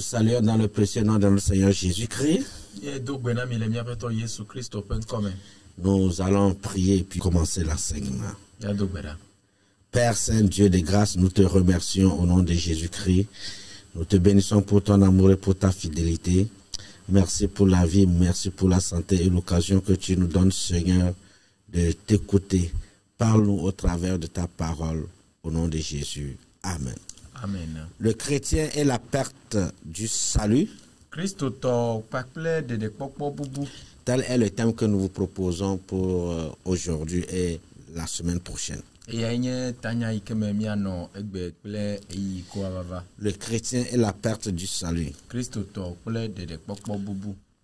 saluons dans le précieux nom de notre Seigneur Jésus-Christ. Nous allons prier puis commencer l'enseignement. Père Saint, Dieu de grâce, nous te remercions au nom de Jésus-Christ. Nous te bénissons pour ton amour et pour ta fidélité. Merci pour la vie, merci pour la santé et l'occasion que tu nous donnes, Seigneur, de t'écouter. Parle-nous au travers de ta parole, au nom de Jésus. Amen. Amen. Le chrétien est la perte du salut. Tel est le thème que nous vous proposons pour aujourd'hui et la semaine prochaine. Le chrétien est la perte du salut.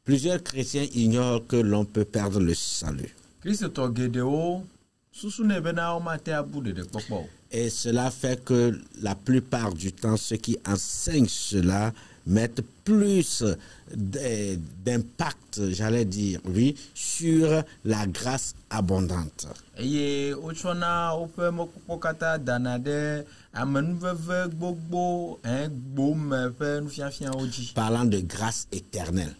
Plusieurs chrétiens ignorent que l'on peut perdre le salut. Et cela fait que la plupart du temps, ceux qui enseignent cela mettent plus d'impact, j'allais dire, oui, sur la grâce abondante. Parlant de grâce éternelle.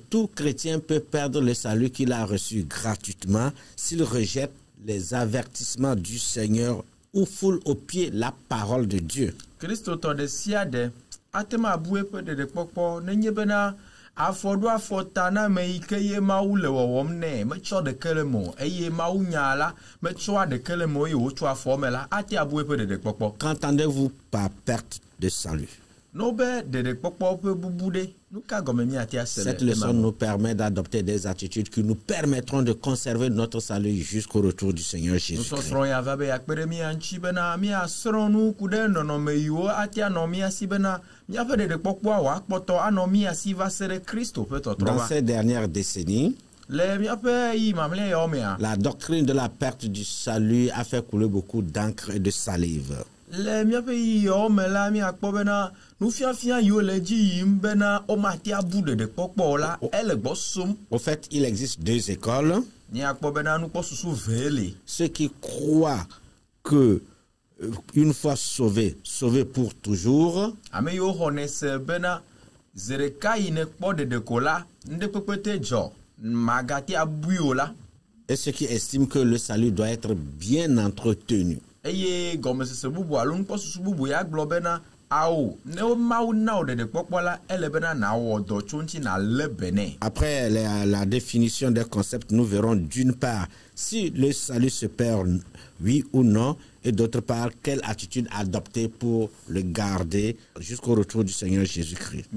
Tout chrétien peut perdre le salut qu'il a reçu gratuitement s'il rejette les avertissements du Seigneur ou foule aux pieds la parole de Dieu. Qu'entendez-vous par perte de salut? Cette leçon nous permet d'adopter des attitudes qui nous permettront de conserver notre salut jusqu'au retour du Seigneur Jésus-Christ. Dans ces dernières décennies, la doctrine de la perte du salut a fait couler beaucoup d'encre et de salive. Au fait, il existe deux écoles. Ceux qui croient que une fois sauvé, sauvé pour toujours. Et ceux qui estiment que le salut doit être bien entretenu. Après la définition des concepts, nous verrons d'une part si le salut se perd, oui ou non, et d'autre part, quelle attitude adopter pour le garder jusqu'au retour du Seigneur Jésus-Christ.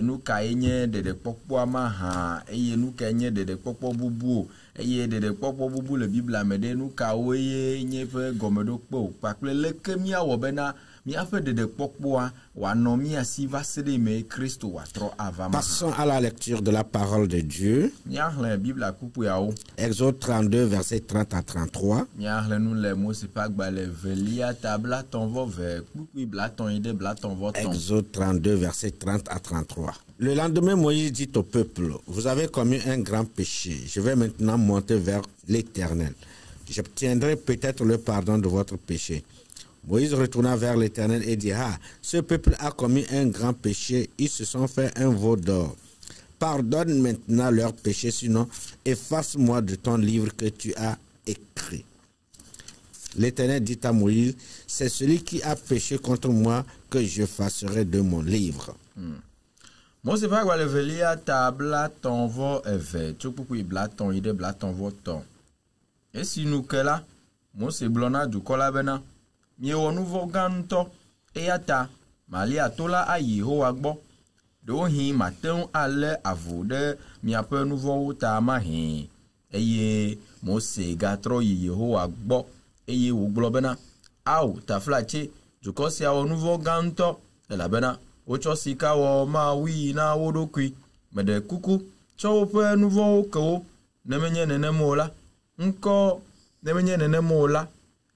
Nous caïnye de pokpo maha eye nous caïnye de pokpo bubu eye de pokpo bubu le Bible amede nous kaoye nye fe gomedo po pakle le kemia wobena mi a fait de pokpo wa no mi asi va sede me Christ wa tro avama. Passons à la lecture de la parole de Dieu. Nya la Bible akupu yao. Exode 32 versets 30 à 33. Nya nous le mot c'est pas gba le velia tabla ton vo ve kuku bla ton ide bla ton vo ton. Exode 32 versets 30 à 33. Le lendemain, Moïse dit au peuple, vous avez commis un grand péché. Je vais maintenant monter vers l'Éternel. J'obtiendrai peut-être le pardon de votre péché. Moïse retourna vers l'Éternel et dit, ah, ce peuple a commis un grand péché. Ils se sont fait un veau d'or. Pardonne maintenant leur péché, sinon efface-moi de ton livre que tu as écrit. L'Éternel dit à Moïse, c'est celui qui a péché contre moi que j'effacerai de mon livre. Moi c'est pas quoi le velia tabla ton vo eve chukuku blaton ide blaton voton. Et si nous que là, moi c'est blona du kolabena. Mi o nouveau ganto e ata malia tola a Yehowa gbo. Do hin matin ale avude mi ape nouveau ta ma hin. Eye mo se gatro Yehowa gbo eye wo globena. Au ta flache du kosi a o nouveau ganto e la bena. Ocho sika wo ma wi na wodokui mede kuku cho pe nouveau ko nemenye nenemola nko nemenye nenemola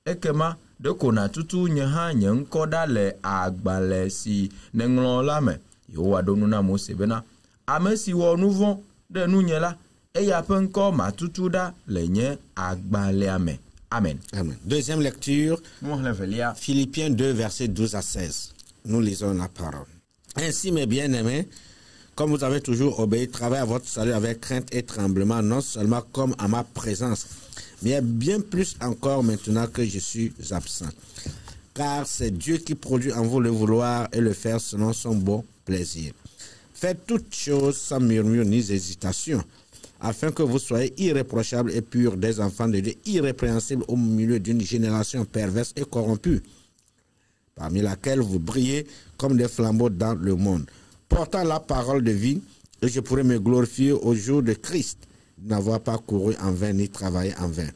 ekema de kona tutu nye ha nye nko da le agbale si nenglon la me yo wa donu na Mose bena amesi wo nouveau de nu nye la eya ƒe ŋkɔ matutu ɖa le nye agbalẽa me. Amen. Amen. Deuxième lecture, Nuxlẽvelia, Philippiens 2, versets 12 à 16. Nous lisons la parole. Ainsi, mes bien-aimés, comme vous avez toujours obéi, travaillez à votre salut avec crainte et tremblement, non seulement comme à ma présence, mais bien plus encore maintenant que je suis absent. Car c'est Dieu qui produit en vous le vouloir et le faire selon son bon plaisir. Faites toutes choses sans murmure ni hésitation, afin que vous soyez irréprochables et purs, des enfants de Dieu, irrépréhensibles au milieu d'une génération perverse et corrompue, parmi laquelle vous brillez comme des flambeaux dans le monde, portant la parole de vie, et je pourrai me glorifier au jour de Christ, n'avoir pas couru en vain ni travaillé en vain.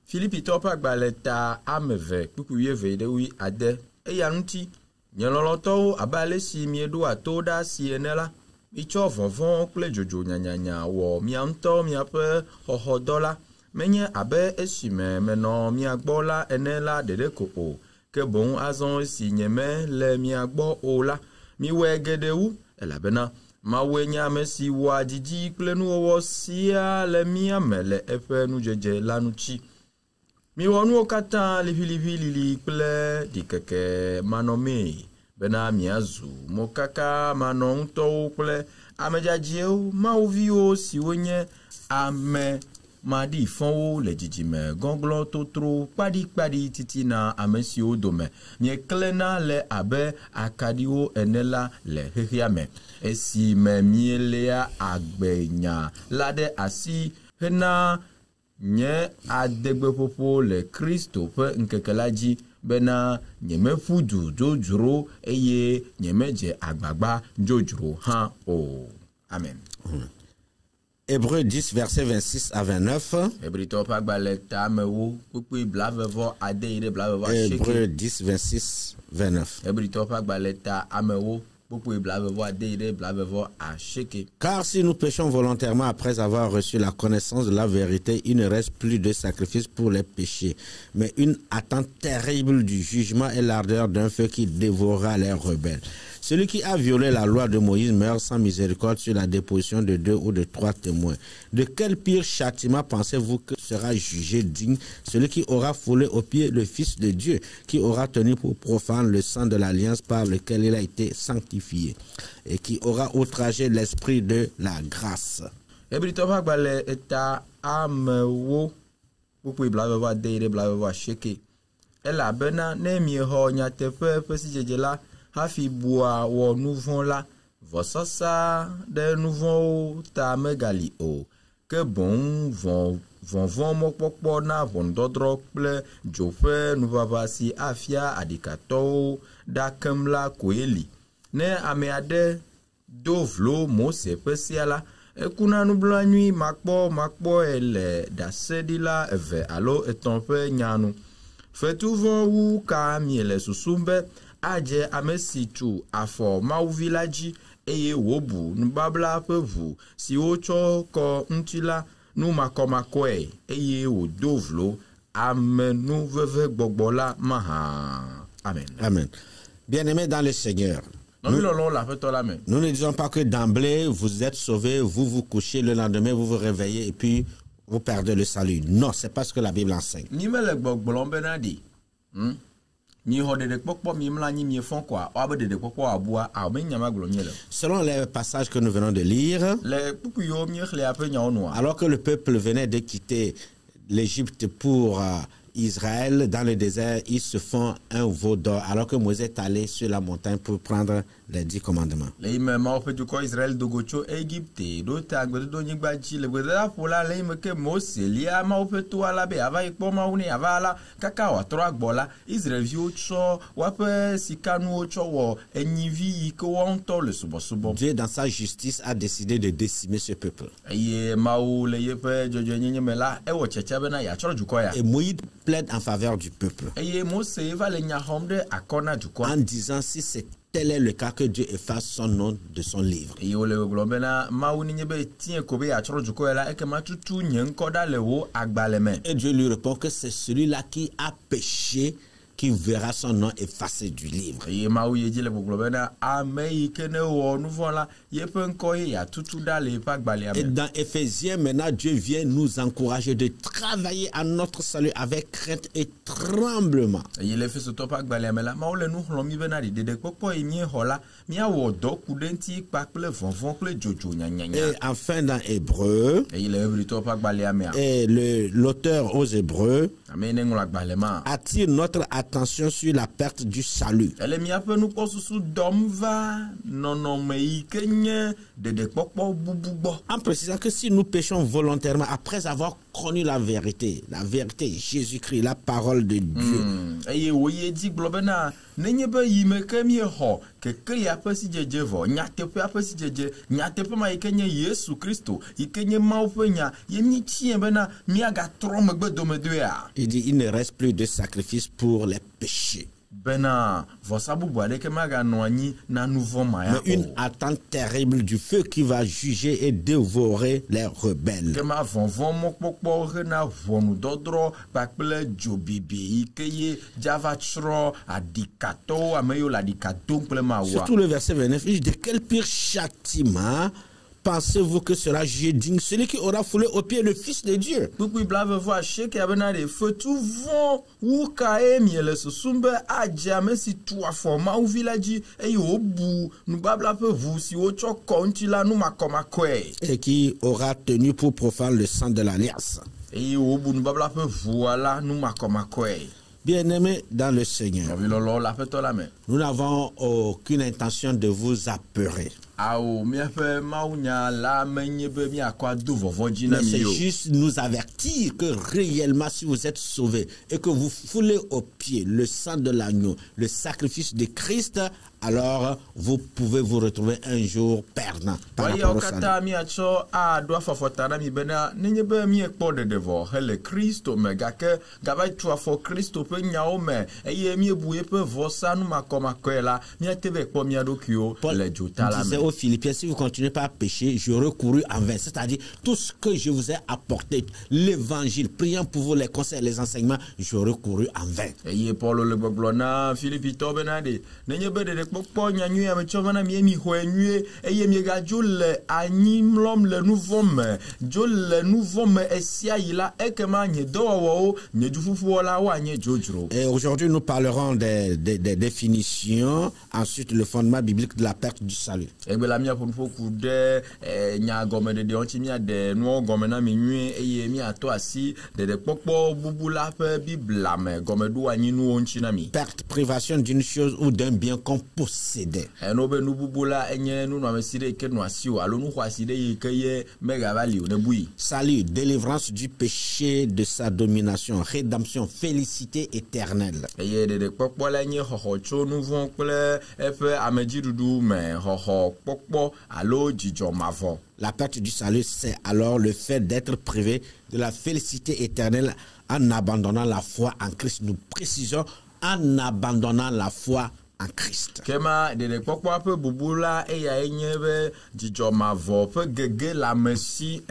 Philippitɔ ƒe agbalẽ ta ame eve kpukpu wuieve ɖe wui ade eya ŋuti nye lɔlɔtɔwo abe ale si mieɖoa to ɖa si ene la, mitsɔ vɔvɔ̃ kple dzodzo nyanyanya wɔ mia ŋutɔ miaƒe xɔxɔdɔ la, menye abe esime menɔ mia gbɔ la ene la ɖeɖe ko o, ke boŋ azɔ esi nyeme le mia gbɔ o la, miwɔe geɖe wu, elabena Mawoe nye ame si wɔa didi kple nuwɔwɔ sia le mia me le eƒe nudzedze la ŋuti. Miwɔ nuwo katã liʋĩliʋĩlili kple ɖikeke manɔmee bena miazu mokaka manɔŋutɔwo kple ame dzadzɛwo, mawuviwo siwo nye ame maɖifɔwo le dzidzime gɔglɔ totro kpaɖikpaɖi titina ame siwo dome mieklẽna le abe akaɖiwo ene la le xexea me, esime mieléa agbenya la ɖe asi hena nye adegbeƒoƒo le Kristo ƒe ŋkeke la dzi bena nyemeƒu du dzodzro eye nyemedze agbagba dzodzro hã o. Amen. Hébreux 10, versets 26 à 29. Hebritɔwo ƒe agbalẽ ta amewo kpukpui blavevɔ ade yi ɖe blavevɔ asieke. Hébreux 10, 26, 29. Hebritɔwo ƒe agbalẽ ta amewo kpukpui blavevɔ ade yi ɖe blavevɔ asieke. Car si nous péchons volontairement après avoir reçu la connaissance de la vérité, il ne reste plus de sacrifice pour les péchés, mais une attente terrible du jugement et l'ardeur d'un feu qui dévorera les rebelles. Celui qui a violé la loi de Moïse meurt sans miséricorde sur la déposition de 2 ou de 3 témoins. De quel pire châtiment pensez-vous que sera jugé digne celui qui aura foulé aux pieds le Fils de Dieu, qui aura tenu pour profane le sang de l'alliance par lequel il a été sanctifié, et qui aura outragé l'esprit de la grâce? Hebritɔwo ƒe agbalẽ eta amewo kpukpui blavevɔ ade yi ɖe blavevɔ asieke, elabena ne miexɔ nyateƒe ƒe sidzedze la hafi bua wɔ nu vɔ̃ la, vɔsasa ɖe nu vɔ̃wo ta megali o, ke boŋ vɔvɔ̃ mɔkpɔkpɔ na ʋɔnudɔdrɔ̃ kple dzo ƒe nuʋaʋã si afia aɖikatɔwo ɖakem la koe li. Ne ame aɖe do vlo Mose ƒe sea la, ekuna nublanui makpɔe le ɖaseɖila 2 alo 3 ƒe nya nu. Fetuvɔ wu ka miele susum be adze ame si tu afɔ mawuvi la dzi eye wòbu nubabla ƒe ʋu si wotsɔ kɔ ŋuti la nu makɔmakɔe eye wòdo vlo ame nuveve gbɔgbɔ la mahã. Amen. Amen. Bien-aimés dans le Seigneur, nous ne disons pas que d'emblée vous êtes sauvés, vous vous couchez, le lendemain vous vous réveillez et puis vous perdez le salut. Non, c'est pas ce que la Bible enseigne. Selon les passages que nous venons de lire, alors que le peuple venait de quitter l'Égypte pour Israël, dans le désert, ils se font un veau d'or, alors que Moïse est allé sur la montagne pour prendre les 10 commandements. Dieu, dans sa justice, a décidé de décimer ce peuple. Et Moïse plaide en faveur du peuple en disant si tel est le cas, que Dieu efface son nom de son livre. Et Dieu lui répond que c'est celui-là qui a péché qui verra son nom effacé du livre. Et maou ye dit le boglo bena ame ikene wo nou vola ye pe nko ya tutu dale pa gbali Et ame. dans Éphésiens, maintenant, Dieu vient nous encourager de travailler à notre salut avec crainte et tremblement. Ye le fe so to pa gbali ame la maou le nou hlomi bena di de popo e mi hola mi a wo do kudenti pa kle vonvon kle jojo nya nya nya. Et enfin, dans Hébreu, Et le hebri to pa gbali ame. et l'auteur aux Hébreux Ame ne ngula gbali ma. attire notre attention sur la perte du salut. Ele mi ape nou ko susu dom va nono me ikenye de popo bubugbo. En précisant que si nous péchons volontairement après avoir connu la vérité, Jésus-Christ, la parole de Dieu, Eye woye di globena nenye be yime ke mi ho ke ya pe si jeje vo nyate pe ape si jeje nyate pe ma ikenye Yesu Kristo ikenye ma pe nya ye mi chien bena mi aga tro megbe do me doa il dit il ne reste plus de sacrifice pour les péchés. bena vo sabu boade ke maga noani na nouveau maya Mais une attente terrible du feu qui va juger et dévorer les rebelles. ke ma von mokpokpo rena vonu dodro pakple jobibi ikeye java tro adikato ameyo la dikato ple ma wa. Surtout le verset 29, il dit de quel pire châtiment pensez-vous que sera jugé digne celui qui aura foulé aux pieds le Fils de Dieu? Pukui blave vo acheke abena de fetu von ou kae miele susumbe adjame si tua forma ou village e yo bu nou babla pe vous si o cho konti la nou makoma kwe Et qui aura tenu pour profane le sang de l'alliance. e yo bu nou babla pe voilà nou makoma kwe. Bien-aimés dans le Seigneur, Avilolo la pe to la me. nous n'avons aucune intention de vous apeurer. Ao mi pe maunya la menye be mi akwa du vovo jina Mais mi c'est yo. juste nous avertir que réellement, si vous êtes sauvés et que vous foulez aux pieds le sang de l'agneau, le sacrifice de Christ, alors vous pouvez vous retrouver un jour perdant par Waya rapport au salut. okata mi acho a do afofotana mi bena nenye be mi ekpo de devo hele Kristo me gake gaba tu afo Kristo pe nyao me eye mi ebuye pe vosa nu makoma kwela mi atebe ekpo mi adokio Paul le jotala disait me. aux Philippiens, si vous continuez pas à pécher, j'aurai couru en vain. C'est-à-dire, tout ce que je vous ai apporté, l'évangile, priant pour vous, les conseils, les enseignements, j'aurai couru en vain. Eye Paulo le gboglona Philippi to benade nenye be de ekpo nyanyu ya me chovana mi mi hoenue eye mi ga jole animlom le nouveau me jole nouveau me esia ila ekema nye dowo nye jufufu la wa nye jojro. Et aujourd'hui, nous parlerons des définitions, ensuite le fondement biblique de la perte du salut. Egbe la mia pour foku de nya gome de onti mia de no gome na mi nwe eye mi ato asi de popo bubula pe bibla me gome do anyi nu onti na mi. Perte, privation d'une chose ou d'un bien qu'on possédait. No be nu bubula enye nu no mesire ke no asio alo nu kwaside ye keye mega vali o ne bui. Salut, délivrance du péché, de sa domination, rédemption, félicité éternelle. Eye de popo la nye hoho cho nu von kle efe ameji dudu me hoho popo alo jijo mavo. La perte du salut, c'est alors le fait d'être privé de la félicité éternelle en abandonnant la foi en Christ. Nous précisons en abandonnant la foi en Christ. Kema de popo ape bubula eya enyebe jijo mavo pe gege la messi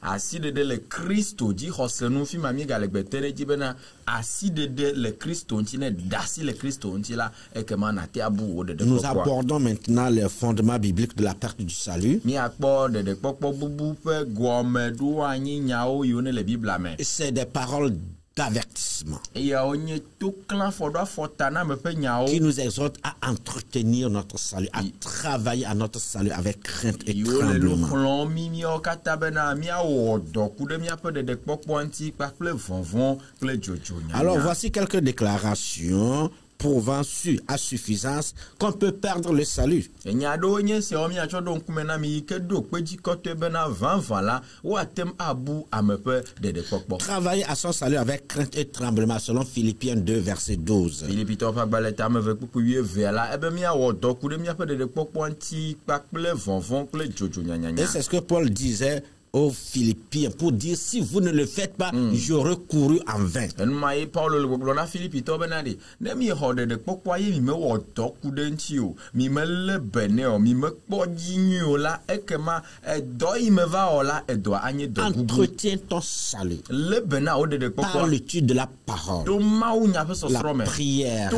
asi de le Christo di hosenu fi mami galegbetene jibena asi de le Christo ntine dasi le Christo ntila ekema na te abu de Nous popo. abordons maintenant les fondements bibliques de la perte du salut. Mi akpo de popo bubu pe gome do anyi nyao yone le Bible me. C'est des paroles d'avertissement Eya onye to clan fodo fotana me pe nyao. qui nous exhortent à entretenir notre salut, à travailler à notre salut avec crainte et Yo le tremblement. luflon mi o katabena mi a wodo kude mi ape de popo anti pa ple vonvon ple jojo nya. Alors voici quelques déclarations prouvant à suffisance qu'on peut perdre le salut. Enya do nye se o mi acho do nkumena mi ke do peji kote bena van la ou atem abu amepe de popo. Travailler à son salut avec crainte et tremblement selon Philippiens 2 verset 12. Philippi to pa baleta me ve pupu ye vela ebe mi a wodo kude mi ape de popo anti pa ple vonvon ple jojo nya nya Et nya. c'est ce que Paul disait aux Philippiens pour dire si vous ne le faites pas, j'aurai couru en vain. enuma Paulo le blona Philippi to benadi ne mi hode de pokwa ye mi me wo doku de nti o mi me le bene o mi me kpoji nyu la ekema do i me va o la do anye do gugu. Entretiens ton salut le bena o de pokwa par l'étude de la parole, do ma u nya fe so la sro me prière,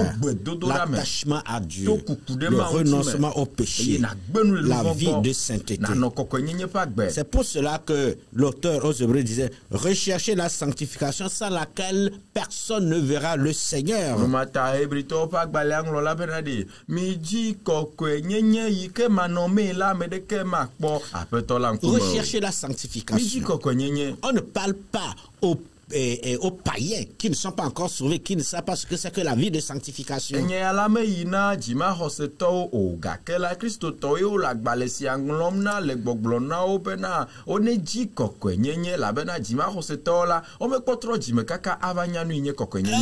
l'attachement à Dieu, le renoncement au péché, la vie de sainteté. C'est pour cela que l'auteur aux Hébreux disait recherchez la sanctification sans laquelle personne ne verra le Seigneur. Recherchez la sanctification. On ne parle pas aux païens qui ne sont pas encore sauvés, qui ne savent pas ce que c'est que la vie de sanctification.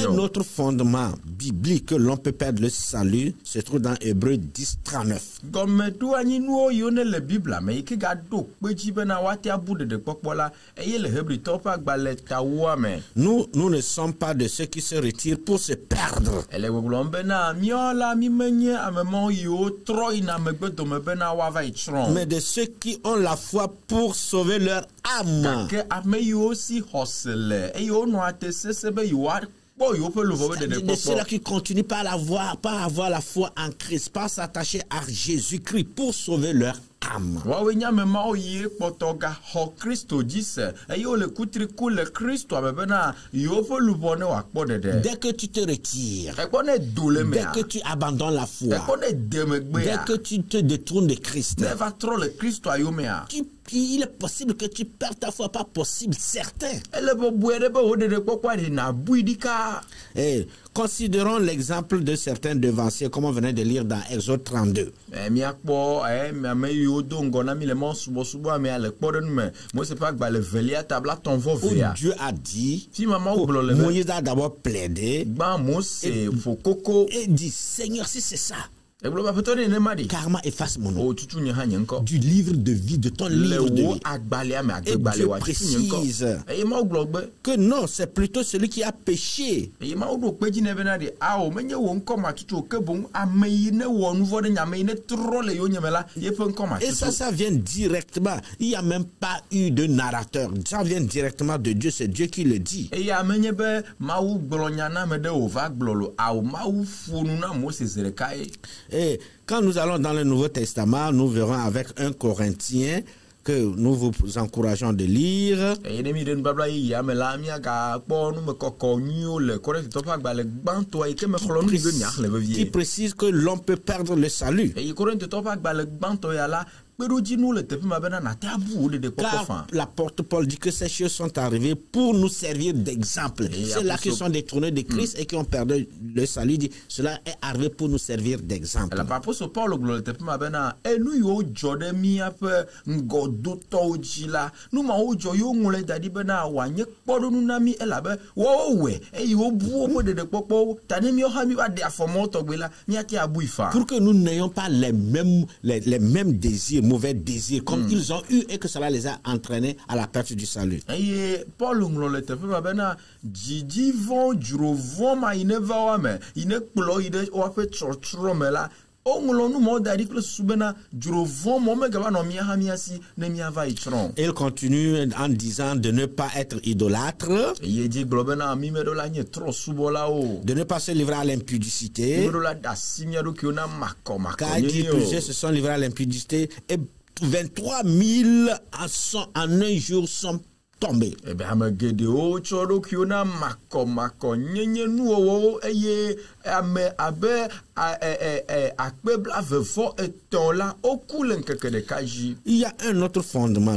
Un autre fondement biblique que l'on peut perdre le salut se trouve dans Hébreux 10, 39. Nous ne sommes pas de ceux qui se retirent pour se perdre. Mais de ceux qui ont la foi pour sauver leur âme. De ceux-là qui continuent pas à avoir la foi en Christ, pas s'attacher à Jésus-Christ pour sauver leur âme. Dès que tu te retires, dès que tu abandonnes la foi, dès que tu te détournes de Christ, il est possible que tu perdes ta foi, pas possible, certain. Et considérons l'exemple de certains devanciers, comme on venait de lire dans Exode 32. Où Dieu a dit, Moïse a d'abord plaidé et dit, Seigneur, si c'est ça, karma efface mon nom du livre de vie, de ton livre de vie. Et Dieu précise que non, c'est plutôt celui qui a péché. Et ça vient directement. Il n'y a même pas eu de narrateur. Ça vient directement de Dieu. C'est Dieu qui le dit. Et quand nous allons dans le Nouveau Testament, nous verrons avec 1 Corinthiens que nous vous encourageons de lire. Qui précise que l'on peut perdre le salut. Car l'apôtre Paul dit que ces choses sont arrivées pour nous servir d'exemple. Ceux-là qui sont détournés de Christ et qui ont perdu le salut, dit cela est arrivé pour nous servir d'exemple. Pour que nous n'ayons pas les mêmes désirs, mauvais désirs comme ils ont eu et que cela les a entraînés à la perte du salut. Il continue en disant de ne pas être idolâtre, de ne pas se livrer à l'impudicité, car il dit plusieurs se sont livrés à l'impudicité et 23 000 en un jour sont tombés. Il y a un autre fondement,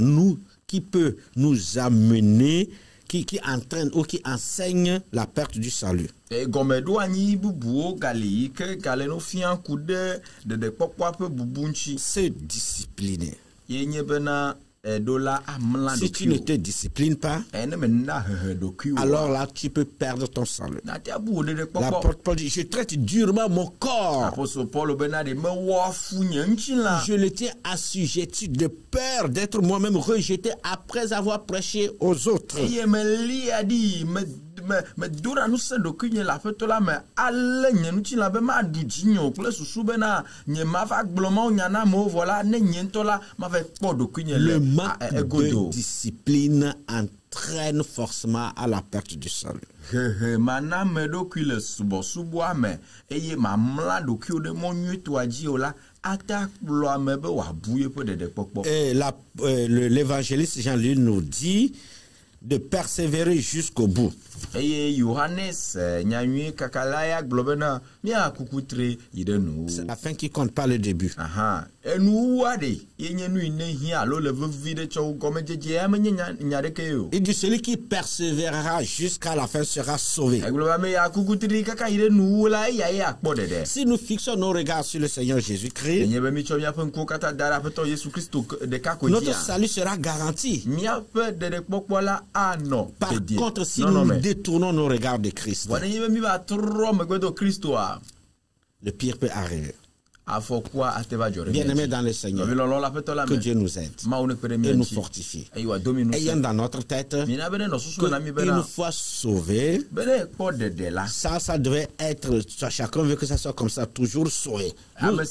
qui peut nous amener, qui entraîne ou qui enseigne la perte du salut. Se discipliner. Si tu ne te disciplines pas, alors là, tu peux perdre ton salut. L'apôtre Paul dit, je traite durement mon corps. Je le tiens assujetti de peur d'être moi-même rejeté après avoir prêché aux autres. Le manque de discipline entraîne forcément à la perte du salut. Et l'évangéliste Jean-Luc nous dit de persévérer jusqu'au bout. C'est la fin qui compte, pas le début. Il dit celui qui persévérera jusqu'à la fin sera sauvé. Si nous fixons nos regards sur le Seigneur Jésus-Christ, notre salut sera garanti. Par contre, si nous détournons nos regards de Christ, le pire peut arriver. Bien-aimés dans le Seigneur, que Dieu nous aide et nous fortifie. Ayant dans notre tête qu'une fois sauvé, ça devait être, chacun veut que ça soit comme ça, toujours sauvé. Mais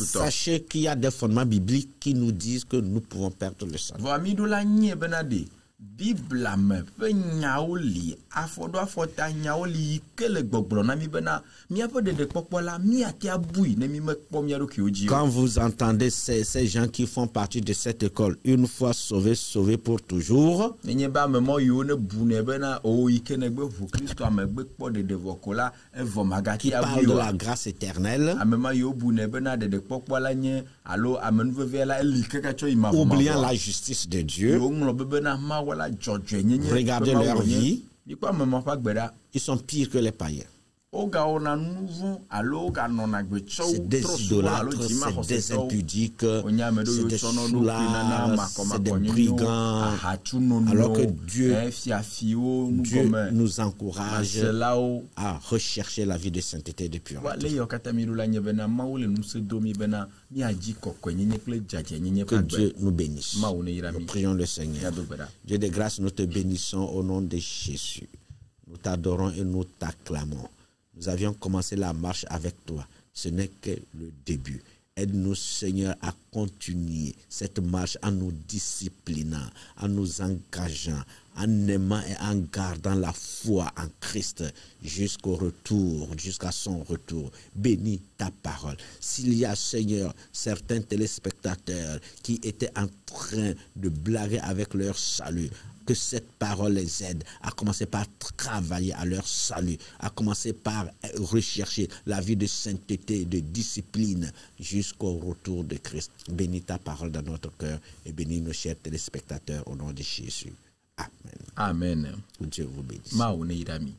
sachez qu'il y a des fondements bibliques qui nous disent que nous pouvons perdre le salut. Bible me pe nyaoli afodo afota nyaoli kele gbogbro na mi bena mi apo de popola mi ati abui ne mi me kpo mi aro ki oji. Quand vous entendez ces gens qui font partie de cette école, une fois sauvés, sauvés pour toujours, nenye ba memo yo ne bu ne bena o ikene gbe vo Kristo amegbe kpo de vokola evo magati abui, qui parle de la grâce éternelle, amema yo bu ne bena de popola nye alo amenuve la elikeka cho ima oubliant la justice de Dieu. Regardez leur vie, ils sont pires que les païens. C'est des idolâtres, c'est des impudiques, c'est des soulards, c'est des brigands. Alors que Dieu nous encourage à rechercher la vie de sainteté et de pureté. Que Dieu nous bénisse. Nous prions le Seigneur. Dieu de grâce, nous te bénissons au nom de Jésus. Nous t'adorons et nous t'acclamons. Nous avions commencé la marche avec toi. Ce n'est que le début. Aide-nous, Seigneur, à continuer cette marche en nous disciplinant, en nous engageant, en aimant et en gardant la foi en Christ jusqu'au retour, jusqu'à son retour. Bénis ta parole. S'il y a, Seigneur, certains téléspectateurs qui étaient en train de blaguer avec leur salut, que cette parole les aide à commencer par travailler à leur salut, à commencer par rechercher la vie de sainteté, de discipline jusqu'au retour de Christ. Bénis ta parole dans notre cœur et bénis nos chers téléspectateurs au nom de Jésus. Amen. Amen. Que Dieu vous bénisse. Maoune Irami.